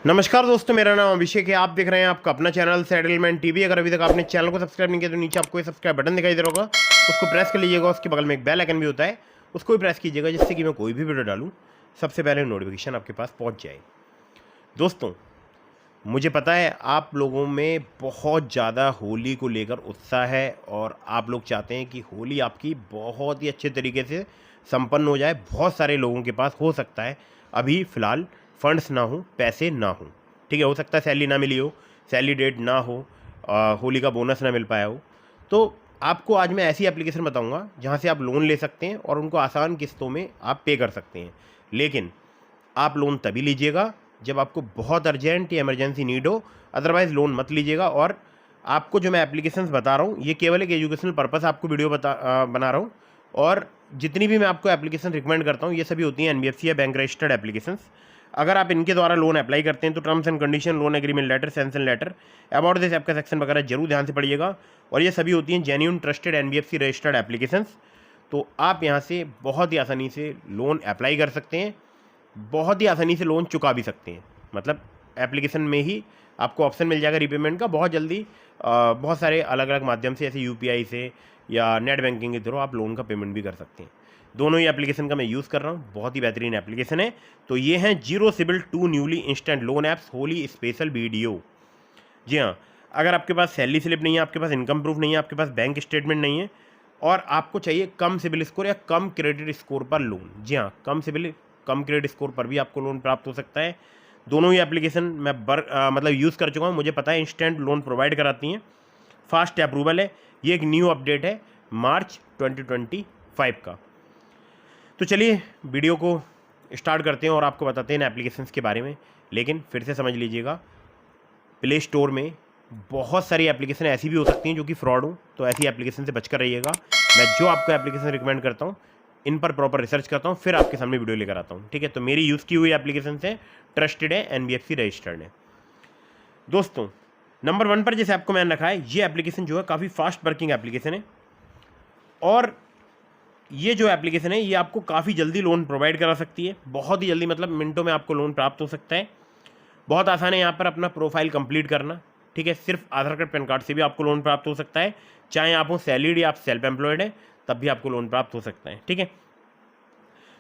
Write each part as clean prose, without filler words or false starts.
नमस्कार दोस्तों, मेरा नाम अभिषेक है। आप देख रहे हैं आपका अपना चैनल सेटलमेंट टीवी। अगर अभी तक आपने चैनल को सब्सक्राइब नहीं किया तो नीचे आपको सब्सक्राइब बटन दिखाई दे रहा होगा, उसको प्रेस कर लीजिएगा। उसके बगल में एक बेल आइकन भी होता है, उसको भी प्रेस कीजिएगा, जिससे कि मैं कोई भी वीडियो डालूँ सबसे पहले नोटिफिकेशन आपके पास पहुँच जाए। दोस्तों, मुझे पता है आप लोगों में बहुत ज़्यादा होली को लेकर उत्साह है और आप लोग चाहते हैं कि होली आपकी बहुत ही अच्छे तरीके से संपन्न हो जाए। बहुत सारे लोगों के पास हो सकता है अभी फ़िलहाल फंड्स ना हो, पैसे ना हो, ठीक है। हो सकता है सैलरी ना मिली हो, सैलरी डेट ना हो, होली का बोनस ना मिल पाया हो। तो आपको आज मैं ऐसी एप्लीकेशन बताऊंगा जहां से आप लोन ले सकते हैं और उनको आसान किस्तों में आप पे कर सकते हैं। लेकिन आप लोन तभी लीजिएगा जब आपको बहुत अर्जेंट या इमरजेंसी नीड हो, अदरवाइज़ लोन मत लीजिएगा। और आपको जो मैं एप्लीकेशंस बता रहा हूँ ये केवल एक एजुकेशनल पर्पस आपको वीडियो बना रहा हूँ। और जितनी भी मैं आपको एप्लीकेशन रिकमेंड करता हूँ ये सभी होती हैं एनबीएफसी या बैंक रजिस्टर्ड एप्लीकेशंस। अगर आप इनके द्वारा लोन अप्लाई करते हैं तो terms and condition, loan agreement letter, sanction letter, about this app का सेक्शन वगैरह जरूर ध्यान से पढ़िएगा। और ये सभी होती हैं genuine trusted NBFC registered applications. तो आप यहाँ से बहुत ही आसानी से लोन अप्लाई कर सकते हैं, बहुत ही आसानी से लोन चुका भी सकते हैं। मतलब एप्लीकेशन में ही आपको ऑप्शन मिल जाएगा रीपेमेंट का बहुत जल्दी। बहुत सारे अलग अलग माध्यम से, जैसे यूपीआई से या नेट बैंकिंग के थ्रू आप लोन का पेमेंट भी कर सकते हैं। दोनों ही एप्लीकेशन का मैं यूज़ कर रहा हूँ, बहुत ही बेहतरीन एप्लीकेशन है। तो ये हैं zero CIBIL 2 newly instant loan apps Holi special video. जी हाँ, अगर आपके पास सैलरी स्लिप नहीं है, आपके पास इनकम प्रूफ नहीं है, आपके पास बैंक स्टेटमेंट नहीं है और आपको चाहिए कम सिबिल स्कोर या कम क्रेडिट स्कोर पर लोन, जी हाँ, कम क्रेडिट स्कोर पर भी आपको लोन प्राप्त हो सकता है। दोनों ही एप्लीकेशन मैं मतलब यूज़ कर चुका हूँ, मुझे पता है इंस्टेंट लोन प्रोवाइड कराती हैं, फास्ट अप्रूवल है। ये एक न्यू अपडेट है मार्च 2025 का। तो चलिए वीडियो को स्टार्ट करते हैं और आपको बताते हैं इन एप्लीकेशंस के बारे में। लेकिन फिर से समझ लीजिएगा, प्ले स्टोर में बहुत सारी एप्लीकेशन ऐसी भी हो सकती हैं जो कि फ्रॉड हो, तो ऐसी एप्लीकेशन से बचकर रहिएगा। मैं जो आपको एप्लीकेशन रिकमेंड करता हूँ इन पर प्रॉपर रिसर्च करता हूँ, फिर आपके सामने वीडियो लेकर आता हूँ, ठीक है। तो मेरी यूज़ की हुई एप्लीकेशन है, ट्रस्टेड है, एनबीएफसी रजिस्टर्ड है। दोस्तों, नंबर 1 पर जिस ऐप को मैंने रखा है, ये एप्लीकेशन जो है काफ़ी फास्ट वर्किंग एप्लीकेशन है। और ये जो एप्लीकेशन है ये आपको काफ़ी जल्दी लोन प्रोवाइड करा सकती है, बहुत ही जल्दी, मतलब मिनटों में आपको लोन प्राप्त हो सकता है। बहुत आसान है यहाँ पर अपना प्रोफाइल कंप्लीट करना, ठीक है। सिर्फ आधार कार्ड पैन कार्ड से भी आपको लोन प्राप्त हो सकता है, चाहे आप हो सैलरीड या आप सेल्फ एम्प्लॉयड हैं तब भी आपको लोन प्राप्त हो सकता है, ठीक है।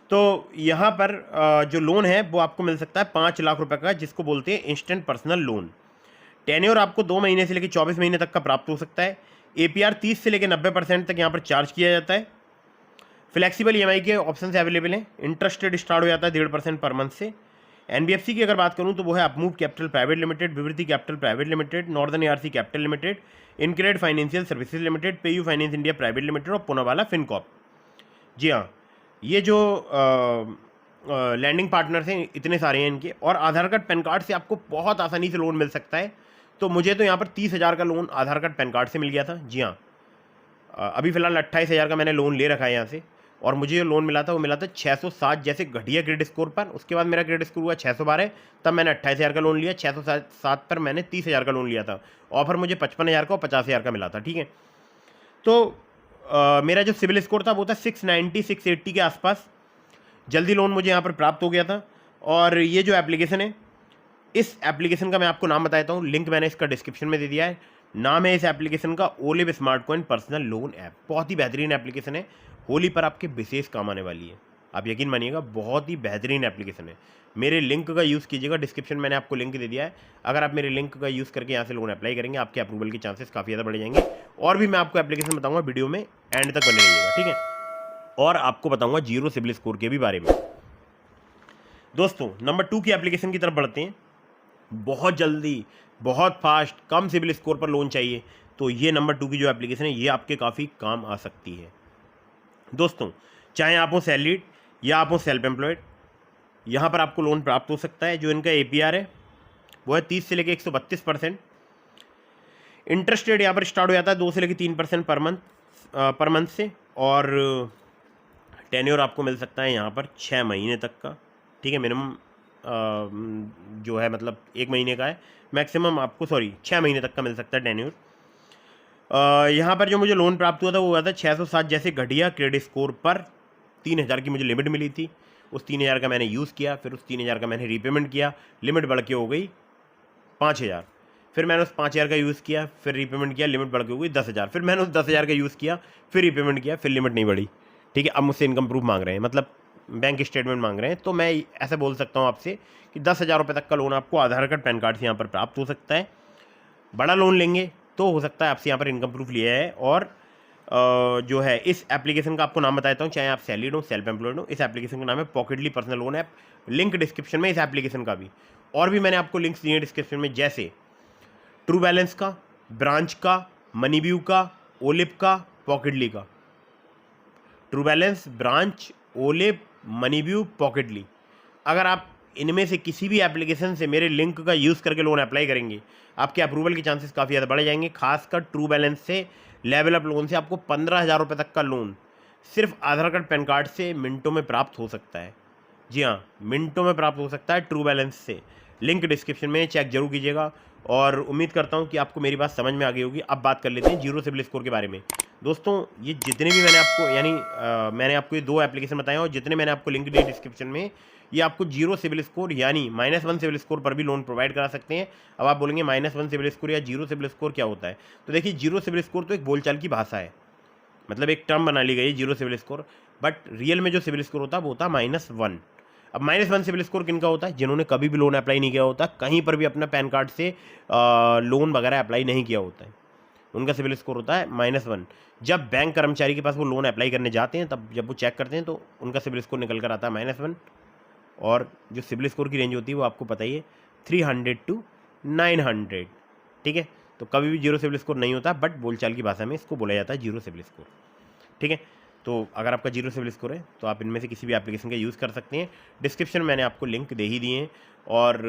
तो यहाँ पर जो लोन है वो आपको मिल सकता है 5 लाख रुपए का, जिसको बोलते हैं इंस्टेंट पर्सनल लोन। टेन्योर आपको 2 महीने से लेकर 24 महीने तक का प्राप्त हो सकता है। एपीआर 30 से लेकर 90% तक यहाँ पर चार्ज किया जाता है। फ्लेक्सिबल ईएमआई के ऑप्शन अवेलेबल हैं। इंटरेस्ट रेट स्टार्ट हो जाता है 1.5% पर मंथ से। एनबीएफसी की अगर बात करूं तो वो है Upmove capital private limited, Vivriti capital private limited, northern ARC capital limited, InCred financial services limited, PayU finance India private limited और पुनावाला फिनकॉप। जी हाँ, ये जो लैंडिंग पार्टनर्स हैं इतने सारे हैं इनके। और आधार कार्ड पैन कार्ड से आपको बहुत आसानी से लोन मिल सकता है। तो मुझे तो यहाँ पर 30,000 का लोन आधार कार्ड पैन कार्ड से मिल गया था। जी हाँ, अभी फ़िलहाल 28,000 का मैंने लोन ले रखा है यहाँ से। और मुझे जो लोन मिला था वो मिला था 607 जैसे घटिया क्रेडिट स्कोर पर। उसके बाद मेरा क्रेडिट स्कोर हुआ 612, तब मैंने 28,000 का लोन लिया। 607 पर मैंने 30,000 का लोन लिया था। ऑफर मुझे 55,000 का और 50,000 का मिला था, ठीक है। तो मेरा जो सिविल स्कोर था वो था 690 680 के आसपास। जल्दी लोन मुझे यहाँ पर प्राप्त हो गया था। और ये जो एप्लीकेशन है, इस एप्लीकेशन का मैं आपको नाम बता देता हूँ, लिंक मैंने इसका डिस्क्रिप्शन में दे दिया है। नाम है इस एप्लीकेशन का olive smart coin personal loan app. बहुत ही बेहतरीन एप्लीकेशन है, होली पर आपके विशेष काम आने वाली है। आप यकीन मानिएगा, बहुत ही बेहतरीन एप्लीकेशन है। मेरे लिंक का यूज़ कीजिएगा, डिस्क्रिप्शन मैंने आपको लिंक दे दिया है। अगर आप मेरे लिंक का यूज़ करके यहाँ से लोन अप्लाई करेंगे, आपके अप्रूवल के चांसेस काफ़ी ज़्यादा बढ़ जाएंगे। और भी मैं आपको एप्लीकेशन बताऊँगा, वीडियो में एंड तक बने रहिएगा, ठीक है। और आपको बताऊँगा जीरो सिबिल स्कोर के भी बारे में। दोस्तों, नंबर 2 की एप्लीकेशन की तरफ बढ़ते हैं। बहुत जल्दी, बहुत फास्ट, कम सिबिल स्कोर पर लोन चाहिए तो ये नंबर 2 की जो एप्लीकेशन है ये आपके काफ़ी काम आ सकती है। दोस्तों, चाहे आप हो सैलरीड या आप हो सेल्फ एम्प्लॉयड, यहाँ पर आपको लोन प्राप्त हो सकता है। जो इनका एपीआर है वो है 30 से लेकर 132%। इंटरेस्ट रेट यहाँ पर स्टार्ट हो जाता है 2 से लेकर 3% पर मंथ से। और टेन्योर आपको मिल सकता है यहाँ पर 6 महीने तक का, ठीक है। मिनिमम जो है मतलब 1 महीने का है, मैक्सिमम आपको 6 महीने तक का मिल सकता है टेन्योर। यहाँ पर जो मुझे लोन प्राप्त हुआ था वो हुआ था 607 जैसे घटिया क्रेडिट स्कोर पर। 3,000 की मुझे लिमिट मिली थी उस 3000 का मैंने यूज़ किया, फिर उस 3000 का मैंने रीपेमेंट किया, लिमिट बढ़ के हो गई 5000। फिर मैंने उस 5000 का यूज़ किया, फिर रीपेमेंट किया, लिमिट बढ़ के हो गई 10,000। फिर मैंने उस 10,000 का यूज़ किया, फिर रीपेमेंट किया, फिर लिमिट नहीं बढ़ी। ठीक है, अब मुझसे इनकम प्रूफ मांग रहे हैं, मतलब बैंक स्टेटमेंट मांग रहे हैं। तो मैं ऐसे बोल सकता हूँ आपसे कि 10,000 रुपये तक का लोन आपको आधार कार्ड पैन कार्ड से यहाँ पर प्राप्त हो सकता है। बड़ा लोन लेंगे तो हो सकता है आपसे यहाँ पर इनकम प्रूफ लिया है। और जो है इस एप्लीकेशन का आपको नाम बता देता हूँ, चाहे आप सैलरीड हो, सेल्फ एम्प्लॉयड हो, इस एप्लीकेशन का नाम है Pocketly personal loan app. Link description में इस एप्लीकेशन का भी, और भी मैंने आपको लिंक्स दिए हैं डिस्क्रिप्शन में, जैसे ट्रू बैलेंस का, ब्रांच का, मनीव्यू का, ओलिप का, पॉकेटली का। ट्रू बैलेंस, ब्रांच, ओलिप, मनीव्यू, पॉकेटली। अगर आप इनमें से किसी भी एप्लीकेशन से मेरे लिंक का यूज़ करके लोन अप्लाई करेंगे, आपके अप्रूवल के चांसेस काफ़ी ज़्यादा बढ़ जाएंगे। खासकर ट्रू बैलेंस से, लेवल अप लोन से आपको 15,000 रुपये तक का लोन सिर्फ आधार कार्ड पैन कार्ड से मिनटों में प्राप्त हो सकता है। जी हाँ, मिनटों में प्राप्त हो सकता है ट्रू बैलेंस से। लिंक डिस्क्रिप्शन में, चेक जरूर कीजिएगा। और उम्मीद करता हूँ कि आपको मेरी बात समझ में आ गई होगी। अब बात कर लेते हैं जीरो सिबिल स्कोर के बारे में। दोस्तों, ये जितने भी मैंने आपको मैंने आपको ये 2 एप्लीकेशन बताए और जितने मैंने आपको लिंक दिए डिस्क्रिप्शन में, ये आपको जीरो सिबिल स्कोर यानी -1 सिबिल स्कोर पर भी लोन प्रोवाइड करा सकते हैं। अब आप बोलेंगे -1 सिबिल स्कोर या जीरो सिबिल स्कोर क्या होता है? तो देखिए, जीरो सिबिल स्कोर तो एक बोलचाल की भाषा है, मतलब एक टर्म बना ली गई है zero CIBIL score. But real में जो सिबिल स्कोर होता है वो होता है -1। अब -1 सिबिल स्कोर किनका होता है? जिन्होंने कभी भी लोन अप्लाई नहीं किया होता, कहीं पर भी अपना पैन कार्ड से लोन वगैरह अप्लाई नहीं किया होता है, उनका सिबिल स्कोर होता है -1। जब बैंक कर्मचारी के पास वो लोन अप्लाई करने जाते हैं, तब जब वो चेक करते हैं तो उनका सिबिल स्कोर निकल कर आता है -1। और जो सिबिल स्कोर की रेंज होती है वो आपको पता ही है, 300 to 900। ठीक है, तो कभी भी जीरो सिबिल स्कोर नहीं होता, बट बोलचाल की भाषा में इसको बोला जाता है जीरो सिबिल स्कोर। ठीक है, तो अगर आपका जीरो सिबिल स्कोर है तो आप इनमें से किसी भी एप्लीकेशन का यूज़ कर सकते हैं। डिस्क्रिप्शन में मैंने आपको लिंक दे ही दिए हैं। और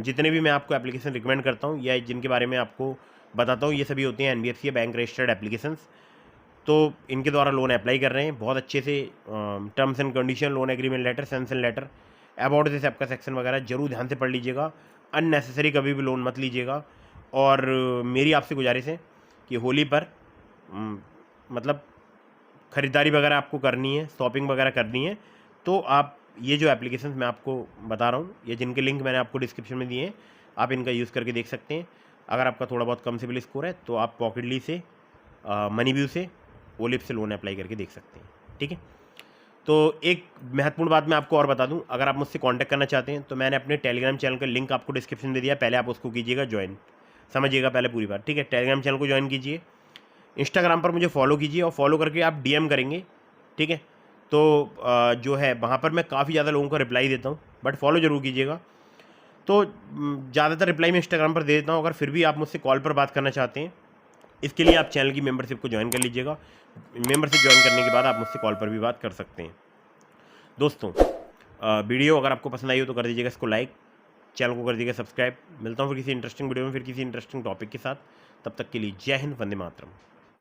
जितने भी मैं आपको एप्लीकेशन रिकमेंड करता हूँ या जिनके बारे में आपको बताता हूँ, ये सभी होते हैं NBFC या बैंक रजिस्टर्ड एप्लीकेशंस। तो इनके द्वारा लोन अप्लाई कर रहे हैं बहुत अच्छे से। Terms and condition, loan agreement letter, sanction letter, about this app का सेक्शन वगैरह जरूर ध्यान से पढ़ लीजिएगा। अननेसेसरी कभी भी लोन मत लीजिएगा। और मेरी आपसे गुजारिश है कि होली पर मतलब ख़रीदारी वगैरह आपको करनी है, शॉपिंग वगैरह करनी है, तो आप ये जो एप्लीकेशंस मैं आपको बता रहा हूँ, ये जिनके लिंक मैंने आपको डिस्क्रिप्शन में दिए हैं, आप इनका यूज़ करके देख सकते हैं। अगर आपका थोड़ा बहुत कम सिबिल स्कोर है तो आप पॉकेटली से, मनीव्यू से, ओलिप से लोन अप्लाई करके देख सकते हैं। ठीक है, तो एक महत्वपूर्ण बात मैं आपको और बता दूं, अगर आप मुझसे कांटेक्ट करना चाहते हैं तो मैंने अपने टेलीग्राम चैनल का लिंक आपको डिस्क्रिप्शन में दे दिया, पहले आप उसको कीजिएगा ज्वाइन, समझिएगा पहले पूरी बात। ठीक है, टेलीग्राम चैनल को ज्वाइन कीजिए, इंस्टाग्राम पर मुझे फॉलो कीजिए और फॉलो करके आप DM करेंगे। ठीक है, तो जो है वहाँ पर मैं काफ़ी ज़्यादा लोगों को रिप्लाई देता हूँ, बट फॉलो ज़रूर कीजिएगा। तो ज़्यादातर रिप्लाई मैं इंस्टाग्राम पर दे देता हूँ। अगर फिर भी आप मुझसे कॉल पर बात करना चाहते हैं, इसके लिए आप चैनल की मेंबरशिप को ज्वाइन कर लीजिएगा। मेंबरशिप ज्वाइन करने के बाद आप मुझसे कॉल पर भी बात कर सकते हैं। दोस्तों, वीडियो अगर आपको पसंद आई हो तो कर दीजिएगा इसको लाइक, चैनल को कर दीजिएगा सब्सक्राइब। मिलता हूँ फिर किसी इंटरेस्टिंग वीडियो में, फिर किसी इंटरेस्टिंग टॉपिक के साथ। तब तक के लिए जय हिंद, वंदे मातरम।